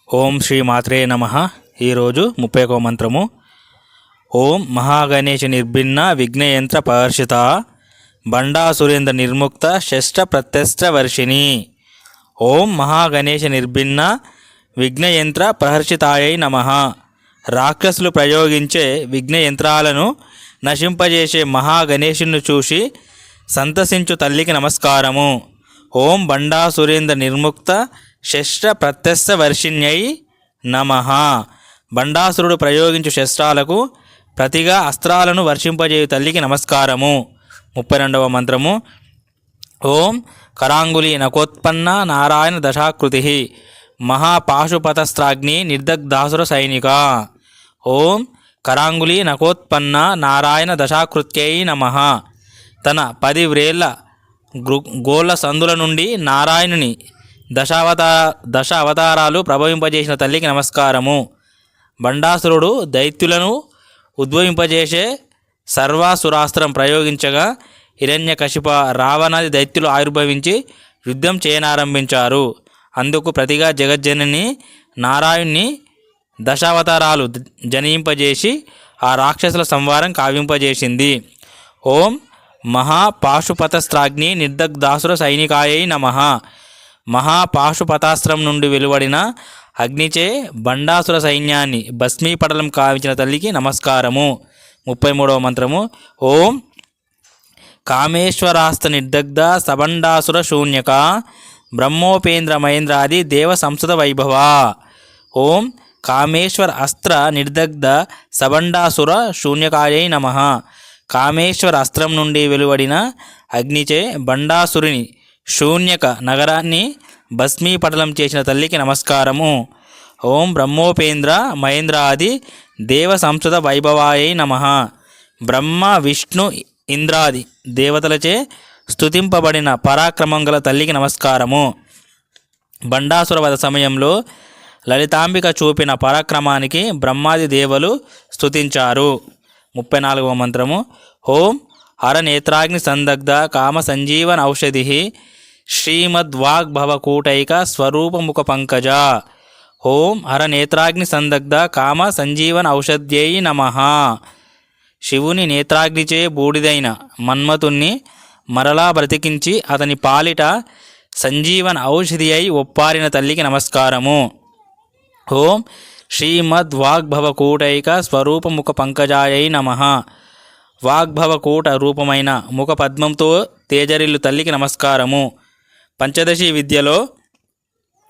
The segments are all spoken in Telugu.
ఓం శ్రీ మాత్రే నమః. ఈరోజు 31వ మంత్రము. ఓం మహాగణేశ నిర్భిన్న విఘ్నయంత్ర పహర్షిత బండాసురేంద్ర నిర్ముక్త శస్త్ర ప్రత్యస్త్ర వర్షిణి. ఓం మహాగణేశ నిర్భిన్న విఘ్నయంత్ర ప్రహర్షితాయై నమః. రాక్షసులు ప్రయోగించే విఘ్నయంత్రాలను నశింపజేసే మహాగణేశుని చూసి సంతసించు తల్లికి నమస్కారము. ఓం బండాసురేంద్ర నిర్ముక్త శస్త్ర ప్రత్యస్త్ర వర్షిణ్యై నమః. బండాసురుడు ప్రయోగించు శస్త్రాలకు ప్రతిగా అస్త్రాలను వర్షింపజేయు తల్లికి నమస్కారము. 32వ మంత్రము. ఓం కరాంగులి నకోత్పన్న నారాయణ దశాకృతి మహాపాశుపతస్త్రాగ్ని నిర్దగ్ధాసుర సైనిక. ఓం కరాంగులి నకోత్పన్న నారాయణ దశాకృత్యై నమః. తన 10 వ్రేళ్ల గోళ్ళ సందుల నుండి నారాయణుని దశ అవతారాలు ప్రభవింపజేసిన తల్లికి నమస్కారము. బండాసురుడు దైత్యులను ఉద్భవింపజేసే సర్వాసురాస్త్రం ప్రయోగించగా హిరణ్యకశిప రావణాది దైత్యులు ఆవిర్భవించి యుద్ధం చేయనారంభించారు. అందుకు ప్రతిగా జగజ్జనని నారాయణ్ణి దశావతారాలు జనింపజేసి ఆ రాక్షసుల సంహారం కావింపజేసింది. ఓం మహాపాశుపతస్త్రాగ్ని నిర్దగ్ధాసుర సైనికాయై నమః. మహాపాశుపతాస్త్రం నుండి వెలువడిన అగ్నిచే బండాసుర సైన్యాన్ని భస్మీపటలం కావించిన తల్లికి నమస్కారము. 33వ మంత్రము. ఓం కామేశ్వరాస్త నిర్దగ్ధ సబండాసుర శూన్యక బ్రహ్మోపేంద్ర మహేంద్రాది దేవ సంస్థ వైభవ. ఓం కామేశ్వర అస్త్ర నిర్దగ్ధ సబండాసుర శూన్యకాయై నమః. కామేశ్వర అస్త్రం నుండి వెలువడిన అగ్నిచే బండాసురుని శూన్యక నగరాన్ని భస్మీపటలం చేసిన తల్లికి నమస్కారము. ఓం బ్రహ్మోపేంద్ర మహేంద్రాది దేవ సంస్థ వైభవాయై నమః. బ్రహ్మ విష్ణు ఇంద్రాది దేవతలచే స్తుతింపబడిన పరాక్రమం గల తల్లికి నమస్కారము. బండాసుర వధ సమయంలో లలితాంబిక చూపిన పరాక్రమానికి బ్రహ్మాది దేవలు స్తుతించారు. 34వ మంత్రము. ఓం హరనేత్రాగ్ని సందగ్ధ కామ సంజీవన ఔషధి శ్రీమద్వాగ్భవకూటైక స్వరూపముఖ పంకజ. ఓం హరనేత్రాగ్ని సందగ్ధ కామ సంజీవన ఔషధ్యై నమః. శివుని నేత్రాగ్నిచే బూడిదైన మన్మథుణ్ణి మరలా బ్రతికించి అతని పాలిట సంజీవన ఔషధి అయి ఒప్పారిన తల్లికి నమస్కారము. ఓం శ్రీమద్వాగ్భవకూటైక స్వరూపముఖ పంకజాయై నమః. వాగ్భవకూట రూపమైన ముఖ పద్మంతో తేజరిల్లు తల్లికి నమస్కారము. పంచదశి విద్యలో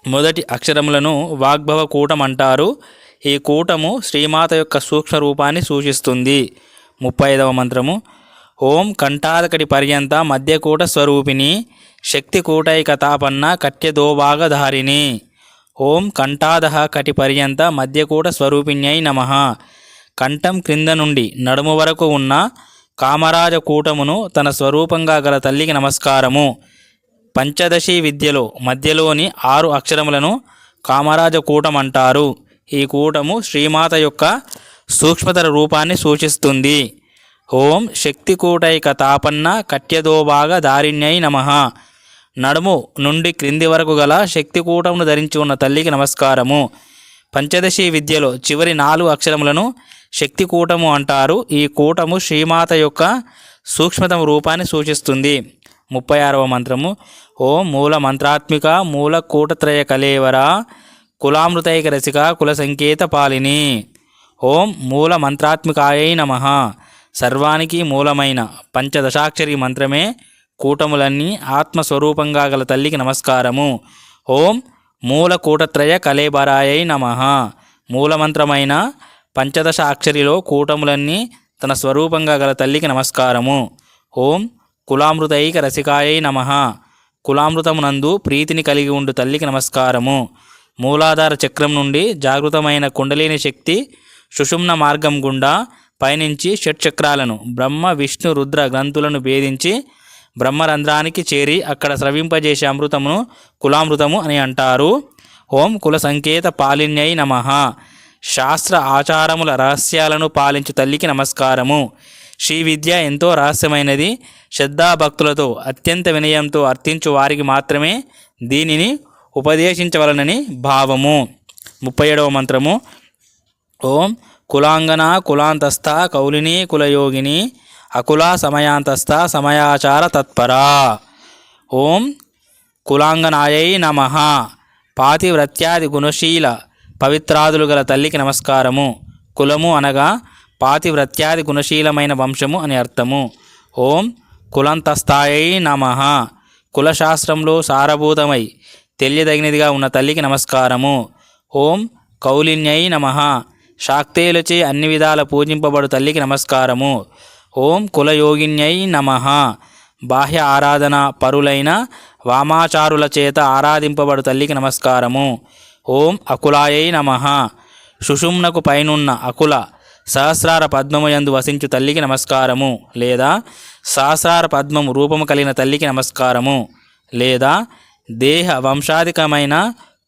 మొదటి అక్షరములను వాగ్భవ కూటం అంటారు. ఈ కూటము శ్రీమాత యొక్క సూక్ష్మ రూపాన్ని సూచిస్తుంది. 35వ మంత్రము. ఓం కంఠాదకటి పర్యంత మధ్యకూట స్వరూపిణి శక్తి కూటైక తాపన్న కట్యదోభాగధారిణి. ఓం కంఠాదహ కటి పర్యంత మధ్యకూట స్వరూపిణ్యై నమః. కంఠం క్రింద నుండి నడుము వరకు ఉన్న కామరాజ కూటమును తన స్వరూపంగా గల తల్లికి నమస్కారము. పంచదశి విద్యలో మధ్యలోని 6 అక్షరములను కామరాజ కూటం అంటారు. ఈ కూటము శ్రీమాత యొక్క సూక్ష్మతర రూపాన్ని సూచిస్తుంది. ఓం శక్తి కూటైక తాపన్న కట్యదోభాగ దారిణ్యై నమః. నడుము నుండి క్రింది వరకు గల శక్తి కూటమును ధరించి ఉన్న తల్లికి నమస్కారము. పంచదశి విద్యలో చివరి 4 అక్షరములను శక్తి కూటము అంటారు. ఈ కూటము శ్రీమాత యొక్క సూక్ష్మతమ రూపాన్ని సూచిస్తుంది. 36వ మంత్రము. ఓం మూల మంత్రాత్మిక మూల కూటత్రయ కలేవర కులామృతైక రసిక కుల సంకేత పాలిని. ఓం మూల మంత్రాత్మికాయై నమః. సర్వానికి మూలమైన పంచదశాక్షరి మంత్రమే కూటములన్నీ ఆత్మస్వరూపంగా గల తల్లికి నమస్కారము. ఓం మూల కూటత్రయ కలేబరాయై నమః. మూలమంత్రమైన పంచదశ అక్షరిలో కూటములన్నీ తన స్వరూపంగా గల తల్లికి నమస్కారము. ఓం కులామృతైక రసికాయై నమః. కులామృతమునందు ప్రీతిని కలిగి ఉండు తల్లికి నమస్కారము. మూలాధార చక్రం నుండి జాగృతమైన కుండలిని శక్తి సుషుమ్న మార్గం గుండా పయనించి షట్చక్రాలను బ్రహ్మ విష్ణు రుద్ర గ్రంథులను భేదించి బ్రహ్మరంధ్రానికి చేరి అక్కడ స్రవింపజేసే అమృతమును కులామృతము అని అంటారు. ఓం కుల సంకేత పాలిన్యై నమః. శాస్త్ర ఆచారముల రహస్యాలను పాలించు తల్లికి నమస్కారము. శ్రీ విద్య ఎంతో రహస్యమైనది. శ్రద్ధాభక్తులతో అత్యంత వినయంతో అర్థించు వారికి మాత్రమే దీనిని ఉపదేశించవలనని భావము. 37వ మంత్రము. ఓం కులాంగన కులాంతస్థ కౌలిని కులయోగిని అకుల సమయాంతస్థ సమయాచార తత్పరా. ఓం కులాంగనాయై నమః. పాతివ్రత్యాది గుణశీల పవిత్రాదులు గల తల్లికి నమస్కారము. కులము అనగా పాతివ్రత్యాది గుణశీలమైన వంశము అని అర్థము. ఓం కులంతస్థాయై నమః. కులశాస్త్రంలో సారభూతమై తెలియదగినదిగా ఉన్న తల్లికి నమస్కారము. ఓం కౌలిన్యై నమః. శాక్తేయులచే అన్ని విధాల పూజింపబడు తల్లికి నమస్కారము. ఓం కులయోగిన్యై నమః. బాహ్య ఆరాధన పరులైన వామాచారుల చేత ఆరాధింపబడు తల్లికి నమస్కారము. ఓం అకులాయై నమః. సుషుమ్నకు పైనున్న అకుల సహస్రార పద్మము యందు వసించు తల్లికి నమస్కారము, లేదా సహస్రార పద్మము రూపము కలిగిన తల్లికి నమస్కారము, లేదా దేహ వంశాధికమైన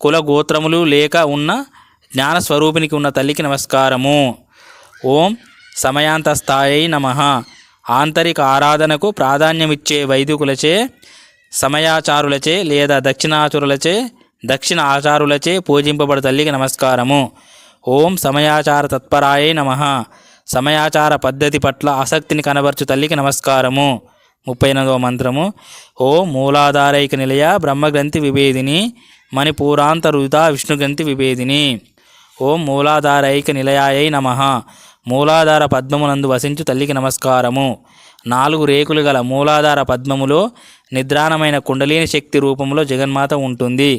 కుల గోత్రములు లేక ఉన్న జ్ఞానస్వరూపినికి ఉన్న తల్లికి నమస్కారము. ఓం సమయాంతస్థాయై నమః. ఆంతరిక ఆరాధనకు ప్రాధాన్యమిచ్చే వైదికులచే, సమయాచారులచే లేదా దక్షిణ ఆచారులచే పూజింపబడు తల్లికి నమస్కారము. ఓం సమయాచార తత్పరాయై నమః. సమయాచార పద్ధతి పట్ల ఆసక్తిని కనబర్చు తల్లికి నమస్కారము. 38వ మంత్రము. ఓం మూలాధారైక నిలయ బ్రహ్మగ్రంథి విభేదిని మణిపూరాంతరుత విష్ణుగ్రంథి విభేదిని. ఓం మూలాధారైక నిలయాయై నమః. మూలాధార పద్మమునందు వసించు తల్లికి నమస్కారము. 4 రేకులు గల మూలాధార పద్మములో నిద్రాణమైన కుండలిని శక్తి రూపంలో జగన్మాత ఉంటుంది.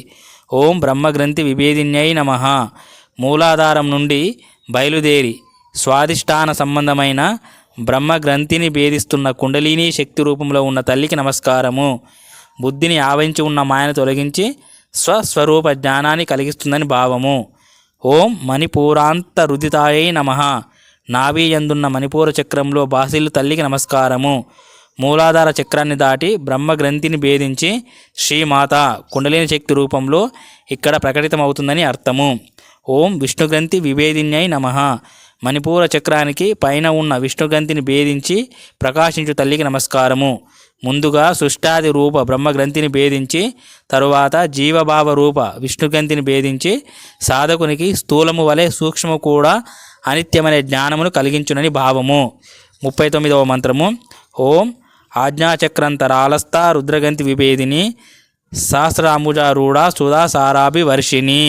ఓం బ్రహ్మగ్రంథి విభేదిన్యై నమః. మూలాధారం నుండి బయలుదేరి స్వాదిష్టాన సంబంధమైన బ్రహ్మగ్రంథిని భేదిస్తున్న కుండలిని శక్తి రూపంలో ఉన్న తల్లికి నమస్కారము. బుద్ధిని ఆవరించి ఉన్న మాయను తొలగించి స్వస్వరూప జ్ఞానాన్ని కలిగిస్తుందని భావము. ఓం మణిపూరాంతరుదితాయై నమః. నాభి యందున్న మణిపూర చక్రంలో బాసిల్లు తల్లికి నమస్కారము. మూలాధార చక్రాన్ని దాటి బ్రహ్మగ్రంథిని భేదించి శ్రీమాత కుండలిని శక్తి రూపంలో ఇక్కడ ప్రకటితమవుతుందని అర్థము. ఓం విష్ణుగ్రంథి విభేదిన్యై నమః. మణిపూర చక్రానికి పైన ఉన్న విష్ణుగ్రంథిని భేదించి ప్రకాశించు తల్లికి నమస్కారము. ముందుగా సృష్టాది రూప బ్రహ్మగ్రంథిని భేదించి తరువాత జీవభావ రూప విష్ణుగ్రంథిని భేదించి సాధకునికి స్థూలము వలె సూక్ష్మము కూడా అనిత్యమనే జ్ఞానమును కలిగించునని భావము. 39వ మంత్రము. ఓం ఆజ్ఞాచక్రంతరాలస్థ రుద్రగంతి విభేదిని సహస్రాంబుజారూఢ సుధా సారాభి వర్షిణి.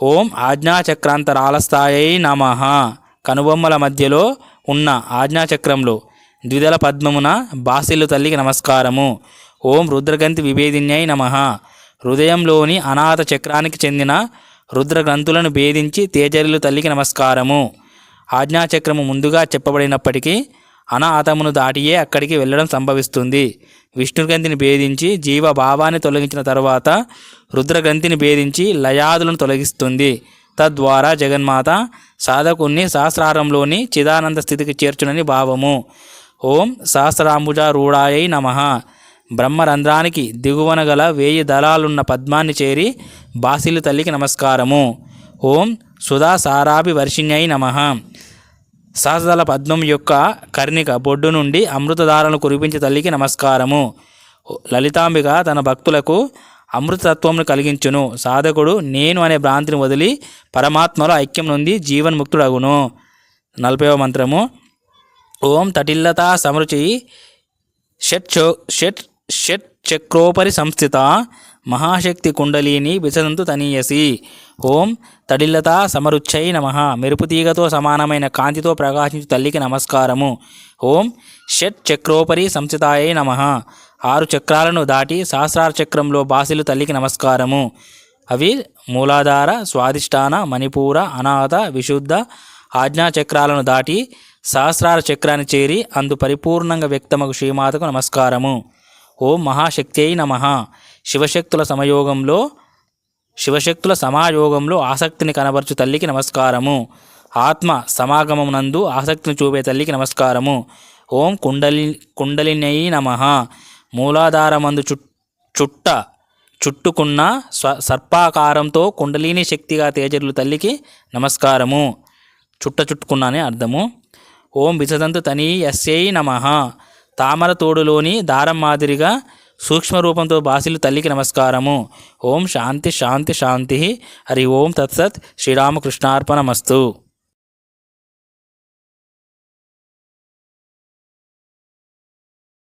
ఓం ఆజ్ఞాచక్రాంతరాలస్థాయై నమః. కనుబొమ్మల మధ్యలో ఉన్న ఆజ్ఞాచక్రంలో ద్విదళ పద్మమున బాసిల్లు తల్లికి నమస్కారము. ఓం రుద్రగంతి విభేదిన్యై నమః. హృదయంలోని అనాథ చక్రానికి చెందిన రుద్రగ్రంథులను భేదించి తేజరిల్లు తల్లికి నమస్కారము. ఆజ్ఞాచక్రము ముందుగా చెప్పబడినప్పటికీ అనాథమును దాటియే అక్కడికి వెళ్ళడం సంభవిస్తుంది. విష్ణుగ్రంథిని భేదించి జీవభావాన్ని తొలగించిన తరువాత రుద్రగ్రంథిని భేదించి లయాదులను తొలగిస్తుంది. తద్వారా జగన్మాత సాధకుణ్ణి సహస్రారంలోని చిదానంద స్థితికి చేర్చునని భావము. ఓం సహస్రాంబుజారూఢాయై నమః. బ్రహ్మరంధ్రానికి దిగువన గల 1000 దళాలున్న పద్మాన్ని చేరి బాసిల్లు తల్లికి నమస్కారము. ఓం సుధా సారాభి వర్షిణ్యై నమః. సహస్రదళ పద్మం యొక్క కర్ణిక బొడ్డు నుండి అమృతధారను కురిపించే తల్లికి నమస్కారము. లలితాంబిక తన భక్తులకు అమృతత్వమును కలిగించును. సాధకుడు నేను అనే భ్రాంతిని వదిలి పరమాత్మలో ఐక్యం నుండి జీవన్ముక్తుడగును. 40వ మంత్రము. ఓం తటిల్లతా సమరుచి షట్ చక్రోపరి సంస్థిత మహాశక్తి కుండలిని విసదంతు తనీయసి. ఓం తడిల్లతా సమరుచ్చై నమః. మెరుపు తీగతో సమానమైన కాంతితో ప్రకాశించు తల్లికి నమస్కారము. ఓం షట్ చక్రోపరి సంస్థితాయై నమః. 6 చక్రాలను దాటి సహస్రార చక్రంలో బాసిల్లు తల్లికి నమస్కారము. అవి మూలాధార, స్వాదిష్టాన, మణిపూర, అనాథ, విశుద్ధ, ఆజ్ఞా చక్రాలను దాటి సహస్రార చక్రాన్ని చేరి అందు పరిపూర్ణంగా వ్యక్తమగు శ్రీమాతకు నమస్కారము. ఓం మహాశక్త్యై నమః. శివశక్తుల సమాయోగంలో ఆసక్తిని కనబర్చు తల్లికి నమస్కారము. ఆత్మ సమాగమమునందు ఆసక్తిని చూపే తల్లికి నమస్కారము. ఓం కుండలిన్యై నమః. మూలాధారమందు చుట్టుకున్న సర్పాకారంతో కుండలిని శక్తిగా తేజరులు తల్లికి నమస్కారము. చుట్టుకున్నానే అర్థము. ఓం విసదంతు తనీయస్యై నమః. తామర తోడులోని దారం మాదిరిగా సూక్ష్మ రూపంతో బాసిల్లు తల్లికి నమస్కారము. ఓం శాంతి శాంతి శాంతి. హరి ఓం తత్సత్. శ్రీరామకృష్ణార్పణమస్తు.